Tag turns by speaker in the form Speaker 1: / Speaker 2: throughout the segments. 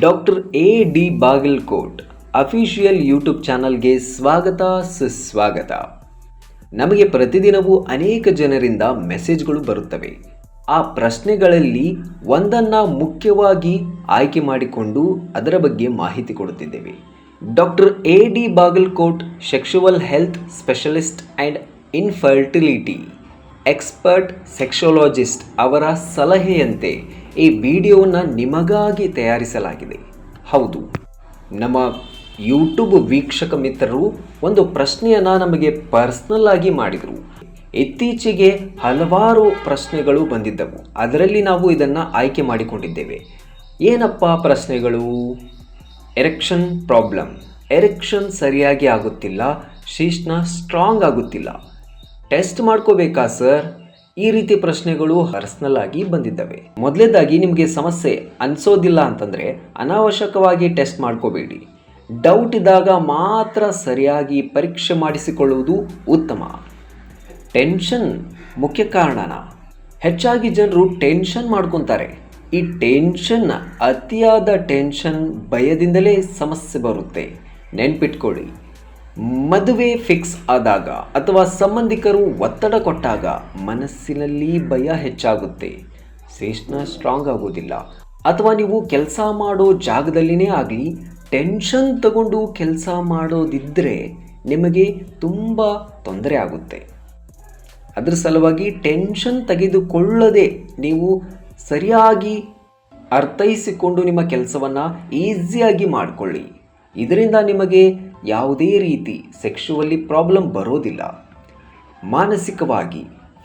Speaker 1: Doctor A D Bagalkot official YouTube ಚಾನಲ್ಗೆ ಸ್ವಾಗತ ಸುಸ್ವಾಗತ. ನಮಗೆ ಪ್ರತಿದಿನವೂ ಅನೇಕ ಜನರಿಂದ ಮೆಸೇಜ್ಗಳು ಬರುತ್ತವೆ. ಆ ಪ್ರಶ್ನೆಗಳಲ್ಲಿ ಒಂದನ್ನು ಮುಖ್ಯವಾಗಿ ಆಯ್ಕೆ ಮಾಡಿಕೊಂಡು ಅದರ ಬಗ್ಗೆ ಮಾಹಿತಿ ಕೊಡುತ್ತಿದ್ದೇವೆ. Doctor A D Bagalkot sexual health specialist and infertility expert sexologist ಅವರ ಸಲಹೆಯಂತೆ ಈ ವಿಡಿಯೋವನ್ನು ನಿಮಗಾಗಿ ತಯಾರಿಸಲಾಗಿದೆ. ಹೌದು, ನಮ್ಮ ಯೂಟ್ಯೂಬ್ ವೀಕ್ಷಕ ಮಿತ್ರರು ಒಂದು ಪ್ರಶ್ನೆಯನ್ನು ನಮಗೆ ಪರ್ಸ್ನಲ್ ಆಗಿ ಮಾಡಿದರು. ಇತ್ತೀಚೆಗೆ ಹಲವಾರು ಪ್ರಶ್ನೆಗಳು ಬಂದಿದ್ದವು, ಅದರಲ್ಲಿ ನಾವು ಇದನ್ನು ಆಯ್ಕೆ ಮಾಡಿಕೊಂಡಿದ್ದೇವೆ. ಏನಪ್ಪ ಪ್ರಶ್ನೆಗಳು? ಎರೆಕ್ಷನ್ ಪ್ರಾಬ್ಲಮ್, ಎರೆಕ್ಷನ್ ಸರಿಯಾಗಿ ಆಗುತ್ತಿಲ್ಲ, ಶೀಶ್ನ ಸ್ಟ್ರಾಂಗ್ ಆಗುತ್ತಿಲ್ಲ, ಟೆಸ್ಟ್ ಮಾಡ್ಕೋಬೇಕಾ ಸರ್? ಈ ರೀತಿ ಪ್ರಶ್ನೆಗಳು ಪರ್ಸ್ನಲ್ ಆಗಿ ಬಂದಿದ್ದಾವೆ. ಮೊದಲನೇದಾಗಿ ನಿಮಗೆ ಸಮಸ್ಯೆ ಅನಿಸೋದಿಲ್ಲ ಅಂತಂದರೆ ಅನಾವಶ್ಯಕವಾಗಿ ಟೆಸ್ಟ್ ಮಾಡ್ಕೋಬೇಡಿ. ಡೌಟ್ ಇದ್ದಾಗ ಮಾತ್ರ ಸರಿಯಾಗಿ ಪರೀಕ್ಷೆ ಮಾಡಿಸಿಕೊಳ್ಳುವುದು ಉತ್ತಮ. ಟೆನ್ಷನ್ ಮುಖ್ಯ ಕಾರಣನ. ಹೆಚ್ಚಾಗಿ ಜನರು ಟೆನ್ಷನ್ ಮಾಡ್ಕೊತಾರೆ. ಈ ಟೆನ್ಷನ್, ಅತಿಯಾದ ಟೆನ್ಷನ್ ಭಯದಿಂದಲೇ ಸಮಸ್ಯೆ ಬರುತ್ತೆ. ನೆನ್ಪಿಟ್ಕೊಳ್ಳಿ, ಮದುವೆ ಫಿಕ್ಸ್ ಆದಾಗ ಅಥವಾ ಸಂಬಂಧಿಕರು ಒತ್ತಡ ಕೊಟ್ಟಾಗ ಮನಸ್ಸಿನಲ್ಲಿ ಭಯ ಹೆಚ್ಚಾಗುತ್ತೆ, ಶೀಶ್ನ ಸ್ಟ್ರಾಂಗ್ ಆಗೋದಿಲ್ಲ. ಅಥವಾ ನೀವು ಕೆಲಸ ಮಾಡೋ ಜಾಗದಲ್ಲಿನೇ ಆಗಲಿ ಟೆನ್ಷನ್ ತಗೊಂಡು ಕೆಲಸ ಮಾಡೋದಿದ್ದರೆ ನಿಮಗೆ ತುಂಬ ತೊಂದರೆ ಆಗುತ್ತೆ. ಅದರ ಸಲುವಾಗಿ ಟೆನ್ಷನ್ ತೆಗೆದುಕೊಳ್ಳದೆ ನೀವು ಸರಿಯಾಗಿ ಅರ್ಥೈಸಿಕೊಂಡು ನಿಮ್ಮ ಕೆಲಸವನ್ನು ಈಸಿಯಾಗಿ ಮಾಡಿಕೊಳ್ಳಿ. ಇದರಿಂದ ನಿಮಗೆ ಯಾವುದೇ ರೀತಿ ಸೆಕ್ಷುವಲಿ ಪ್ರಾಬ್ಲಮ್ ಬರೋದಿಲ್ಲ. ಮಾನಸಿಕವಾಗಿ,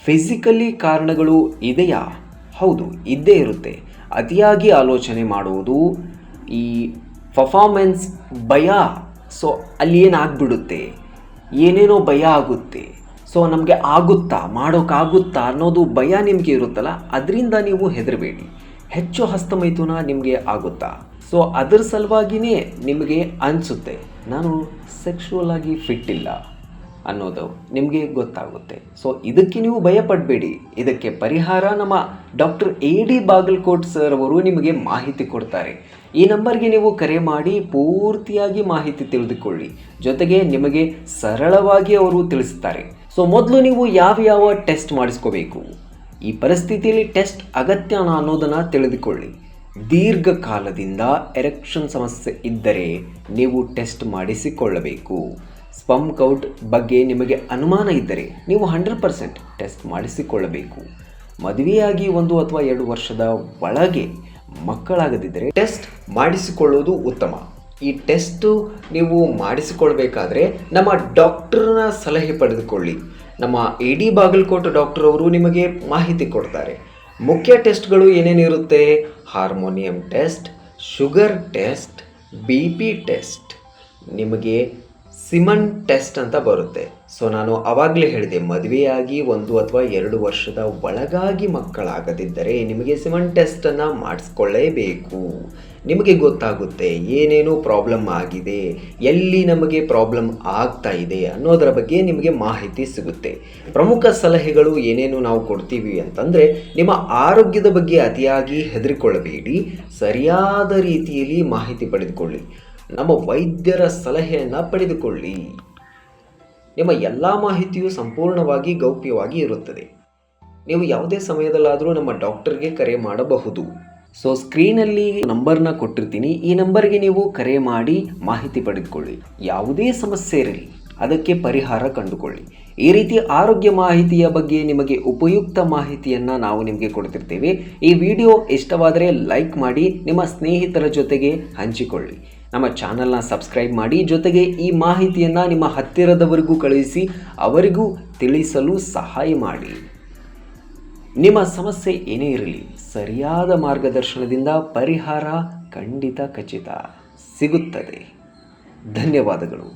Speaker 1: ಫಿಸಿಕಲಿ ಕಾರಣಗಳು ಇದೆಯಾ? ಹೌದು, ಇದ್ದೇ ಇರುತ್ತೆ. ಅತಿಯಾಗಿ ಆಲೋಚನೆ ಮಾಡುವುದು, ಈ ಪರ್ಫಾರ್ಮೆನ್ಸ್ ಭಯ, ಸೊ ಅಲ್ಲಿ ಏನಾಗ್ಬಿಡುತ್ತೆ, ಏನೇನೋ ಭಯ ಆಗುತ್ತೆ, ಸೊ ನಮಗೆ ಆಗುತ್ತಾ, ಮಾಡೋಕ್ಕಾಗುತ್ತಾ ಅನ್ನೋದು ಭಯ ನಿಮಗೆ ಇರುತ್ತಲ್ಲ, ಅದರಿಂದ ನೀವು ಹೆದರಬೇಡಿ. ಹೆಚ್ಚು ಹಸ್ತಮೈಥುನ ನಿಮಗೆ ಆಗುತ್ತಾ? ಸೊ ಅದರ ಸಲುವಾಗಿಯೇ ನಿಮಗೆ ಅನಿಸುತ್ತೆ ನಾನು ಸೆಕ್ಷುವಲ್ ಆಗಿ ಫಿಟ್ ಇಲ್ಲ ಅನ್ನೋದು ನಿಮಗೆ ಗೊತ್ತಾಗುತ್ತೆ. ಸೊ ಇದಕ್ಕೆ ನೀವು ಭಯಪಡಬೇಡಿ. ಇದಕ್ಕೆ ಪರಿಹಾರ ನಮ್ಮ doctor A D Bagalkot sir ಅವರು ನಿಮಗೆ ಮಾಹಿತಿ ಕೊಡ್ತಾರೆ. ಈ ನಂಬರ್ಗೆ ನೀವು ಕರೆ ಮಾಡಿ ಪೂರ್ತಿಯಾಗಿ ಮಾಹಿತಿ ತಿಳಿದುಕೊಳ್ಳಿ. ಜೊತೆಗೆ ನಿಮಗೆ ಸರಳವಾಗಿ ಅವರು ತಿಳಿಸ್ತಾರೆ. ಸೊ ಮೊದಲು ನೀವು ಯಾವ ಟೆಸ್ಟ್ ಮಾಡಿಸ್ಕೋಬೇಕು, ಈ ಪರಿಸ್ಥಿತಿಯಲ್ಲಿ ಟೆಸ್ಟ್ ಅಗತ್ಯನಾ ಅನ್ನೋದನ್ನು ತಿಳಿದುಕೊಳ್ಳಿ. ದೀರ್ಘಕಾಲದಿಂದ ಎರೆಕ್ಷನ್ ಸಮಸ್ಯೆ ಇದ್ದರೆ ನೀವು ಟೆಸ್ಟ್ ಮಾಡಿಸಿಕೊಳ್ಳಬೇಕು. ಸ್ಪರ್ಮ್ ಕೌಂಟ್ ಬಗ್ಗೆ ನಿಮಗೆ ಅನುಮಾನ ಇದ್ದರೆ ನೀವು 100% ಟೆಸ್ಟ್ ಮಾಡಿಸಿಕೊಳ್ಳಬೇಕು. ಮದುವೆಯಾಗಿ 1 ಅಥವಾ 2 ವರ್ಷದ ಒಳಗೆ ಮಕ್ಕಳಾಗದಿದ್ದರೆ ಟೆಸ್ಟ್ ಮಾಡಿಸಿಕೊಳ್ಳುವುದು ಉತ್ತಮ. ಈ ಟೆಸ್ಟು ನೀವು ಮಾಡಿಸಿಕೊಳ್ಬೇಕಾದ್ರೆ ನಮ್ಮ ಡಾಕ್ಟರ್ನ ಸಲಹೆ ಪಡೆದುಕೊಳ್ಳಿ. ನಮ್ಮ ಎ ಡಿ ಬಾಗಲಕೋಟ್ ಡಾಕ್ಟರ್ ಅವರು ನಿಮಗೆ ಮಾಹಿತಿ ಕೊಡ್ತಾರೆ. ಮುಖ್ಯ ಟೆಸ್ಟ್ಗಳು ಏನೇನಿರುತ್ತೆ? Hormone test, sugar test, BP test, ನಿಮಗೆ ಸಿಮನ್ ಟೆಸ್ಟ್ ಅಂತ ಬರುತ್ತೆ. ಸೊ ನಾನು ಆವಾಗಲೇ ಹೇಳಿದೆ, ಮದುವೆಯಾಗಿ 1 ಅಥವಾ 2 ವರ್ಷದ ಒಳಗಾಗಿ ಮಕ್ಕಳಾಗದಿದ್ದರೆ ನಿಮಗೆ ಸಿಮನ್ ಟೆಸ್ಟನ್ನು ಮಾಡಿಸ್ಕೊಳ್ಳೇಬೇಕು. ನಿಮಗೆ ಗೊತ್ತಾಗುತ್ತೆ ಏನೇನು ಪ್ರಾಬ್ಲಮ್ ಆಗಿದೆ, ಎಲ್ಲಿ ನಮಗೆ ಪ್ರಾಬ್ಲಮ್ ಆಗ್ತಾ ಇದೆ ಅನ್ನೋದರ ಬಗ್ಗೆ ನಿಮಗೆ ಮಾಹಿತಿ ಸಿಗುತ್ತೆ. ಪ್ರಮುಖ ಸಲಹೆಗಳು ಏನೇನು ನಾವು ಕೊಡ್ತೀವಿ ಅಂತಂದರೆ, ನಿಮ್ಮ ಆರೋಗ್ಯದ ಬಗ್ಗೆ ಅತಿಯಾಗಿ ಹೆದರಿಕೊಳ್ಳಬೇಡಿ. ಸರಿಯಾದ ರೀತಿಯಲ್ಲಿ ಮಾಹಿತಿ ಪಡೆದುಕೊಳ್ಳಿ. ನಮ್ಮ ವೈದ್ಯರ ಸಲಹೆಯನ್ನು ಪಡೆದುಕೊಳ್ಳಿ. ನಿಮ್ಮ ಎಲ್ಲ ಮಾಹಿತಿಯು ಸಂಪೂರ್ಣವಾಗಿ ಗೌಪ್ಯವಾಗಿ ಇರುತ್ತದೆ. ನೀವು ಯಾವುದೇ ಸಮಯದಲ್ಲಾದರೂ ನಮ್ಮ ಡಾಕ್ಟರ್ಗೆ ಕರೆ ಮಾಡಬಹುದು. ಸೊ ಸ್ಕ್ರೀನಲ್ಲಿ ನಂಬರ್ನ ಕೊಟ್ಟಿರ್ತೀನಿ, ಈ ನಂಬರ್ಗೆ ನೀವು ಕರೆ ಮಾಡಿ ಮಾಹಿತಿ ಪಡೆದುಕೊಳ್ಳಿ. ಯಾವುದೇ ಸಮಸ್ಯೆ ಇರಲಿ ಅದಕ್ಕೆ ಪರಿಹಾರ ಕಂಡುಕೊಳ್ಳಿ. ಈ ರೀತಿ ಆರೋಗ್ಯ ಮಾಹಿತಿಯ ಬಗ್ಗೆ ನಿಮಗೆ ಉಪಯುಕ್ತ ಮಾಹಿತಿಯನ್ನು ನಾವು ನಿಮಗೆ ಕೊಡ್ತಿರ್ತೇವೆ. ಈ ವಿಡಿಯೋ ಇಷ್ಟವಾದರೆ ಲೈಕ್ ಮಾಡಿ, ನಿಮ್ಮ ಸ್ನೇಹಿತರ ಜೊತೆಗೆ ಹಂಚಿಕೊಳ್ಳಿ. ನಮ್ಮ ಚಾನಲ್ನ ಸಬ್ಸ್ಕ್ರೈಬ್ ಮಾಡಿ, ಜೊತೆಗೆ ಈ ಮಾಹಿತಿಯನ್ನು ನಿಮ್ಮ ಹತ್ತಿರದವರಿಗೂ ಕಳುಹಿಸಿ ಅವರಿಗೂ ತಿಳಿಸಲು ಸಹಾಯ ಮಾಡಿ. ನಿಮ್ಮ ಸಮಸ್ಯೆ ಏನೇ ಇರಲಿ ಸರಿಯಾದ ಮಾರ್ಗದರ್ಶನದಿಂದ ಪರಿಹಾರ ಖಂಡಿತ ಖಚಿತ ಸಿಗುತ್ತದೆ. ಧನ್ಯವಾದಗಳು.